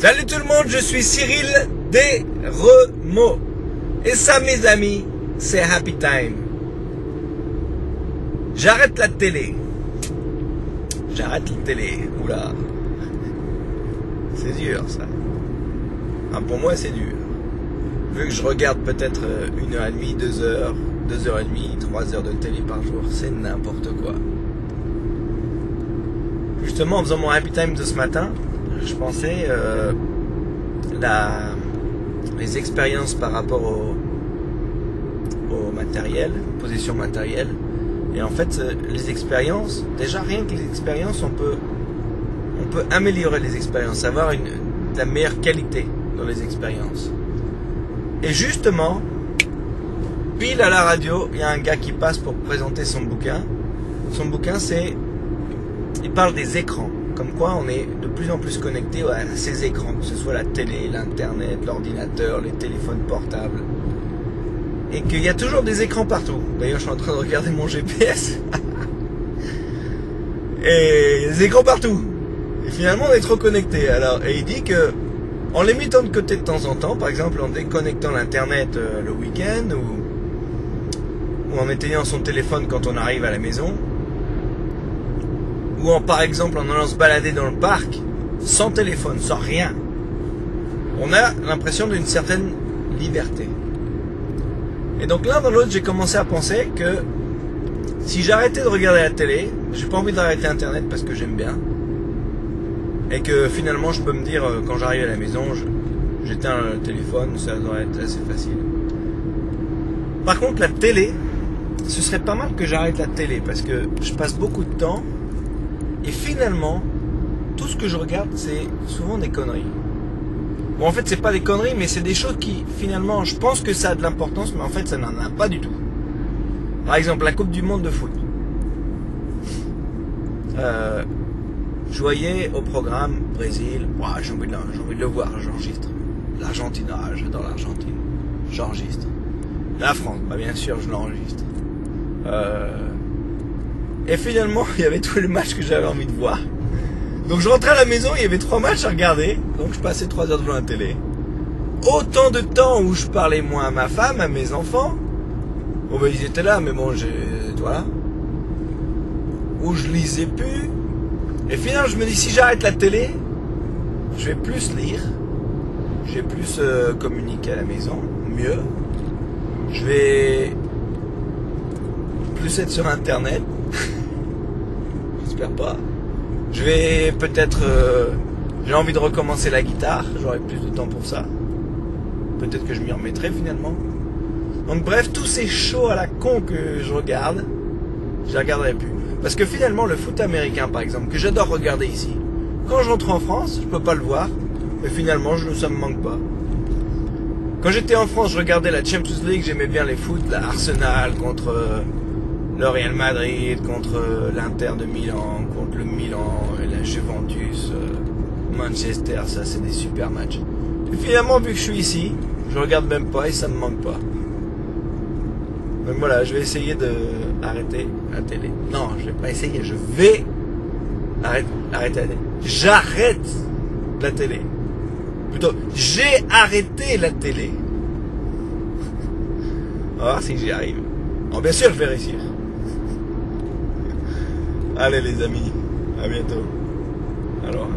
Salut tout le monde, je suis Cyril Desremaux. Et ça, mes amis, c'est Happy Time. J'arrête la télé. J'arrête la télé. Oula. C'est dur, ça. Enfin, pour moi, c'est dur. Vu que je regarde peut-être 1h30, 2h, 2h30, 3h de télé par jour, c'est n'importe quoi. Justement, en faisant mon Happy Time de ce matin, je pensais les expériences par rapport au matériel, possession matérielle. Et en fait, les expériences, déjà rien que les expériences, on peut améliorer les expériences, avoir de la meilleure qualité dans les expériences. Et justement, pile à la radio, il y a un gars qui passe pour présenter son bouquin. Son bouquin, il parle des écrans. Comme quoi on est de plus en plus connecté à ces écrans, que ce soit la télé, l'internet, l'ordinateur, les téléphones portables. Et qu'il y a toujours des écrans partout. D'ailleurs, je suis en train de regarder mon GPS. Et des écrans partout. Et finalement, on est trop connecté. Alors, et il dit que, en les mettant de côté de temps en temps, par exemple en déconnectant l'internet le week-end, ou en éteignant son téléphone quand on arrive à la maison, ou par exemple en allant se balader dans le parc, sans téléphone, sans rien, on a l'impression d'une certaine liberté. Et donc l'un dans l'autre, j'ai commencé à penser que si j'arrêtais de regarder la télé, j'ai pas envie d'arrêter Internet parce que j'aime bien, et que finalement je peux me dire, quand j'arrive à la maison, j'éteins le téléphone, ça devrait être assez facile. Par contre, la télé, ce serait pas mal que j'arrête la télé, parce que je passe beaucoup de temps. Et finalement, tout ce que je regarde, c'est souvent des conneries. Bon, en fait, c'est pas des conneries, mais c'est des choses qui, finalement, je pense que ça a de l'importance, mais en fait, ça n'en a pas du tout. Par exemple, la Coupe du Monde de foot. Je voyais au programme Brésil, j'ai envie de le voir, j'enregistre. L'Argentine, j'adore l'Argentine, j'enregistre. La France, bien sûr, je l'enregistre. Et finalement, il y avait tous les matchs que j'avais envie de voir. Donc je rentrais à la maison, il y avait 3 matchs à regarder. Donc je passais 3 heures devant la télé. Autant de temps où je parlais moins à ma femme, à mes enfants. Bon ben ils étaient là, mais bon, voilà. Où je lisais plus. Et finalement, je me dis, si j'arrête la télé, je vais plus lire. Je vais plus communiquer à la maison, mieux. Je vais plus être sur Internet. J'espère pas. Je vais peut-être... j'ai envie de recommencer la guitare. J'aurai plus de temps pour ça. Peut-être que je m'y remettrai finalement. Donc bref, tous ces shows à la con que je regarde, je les regarderai plus. Parce que finalement, le foot américain par exemple, que j'adore regarder ici, quand je rentre en France, je peux pas le voir. Mais finalement, ça me manque pas. Quand j'étais en France, je regardais la Champions League, j'aimais bien les foot, la Arsenal contre... le Real Madrid contre l'Inter de Milan, contre le Milan et la Juventus, Manchester, ça c'est des super matchs. Et finalement, vu que je suis ici, je regarde même pas et ça me manque pas. Donc voilà, je vais essayer d'arrêter la télé. Non, je vais pas essayer, je vais arrêter la télé. J'arrête la télé. Plutôt, j'ai arrêté la télé. On va voir si j'y arrive. Oh, bien sûr, je vais réussir. Allez les amis, à bientôt. Alors.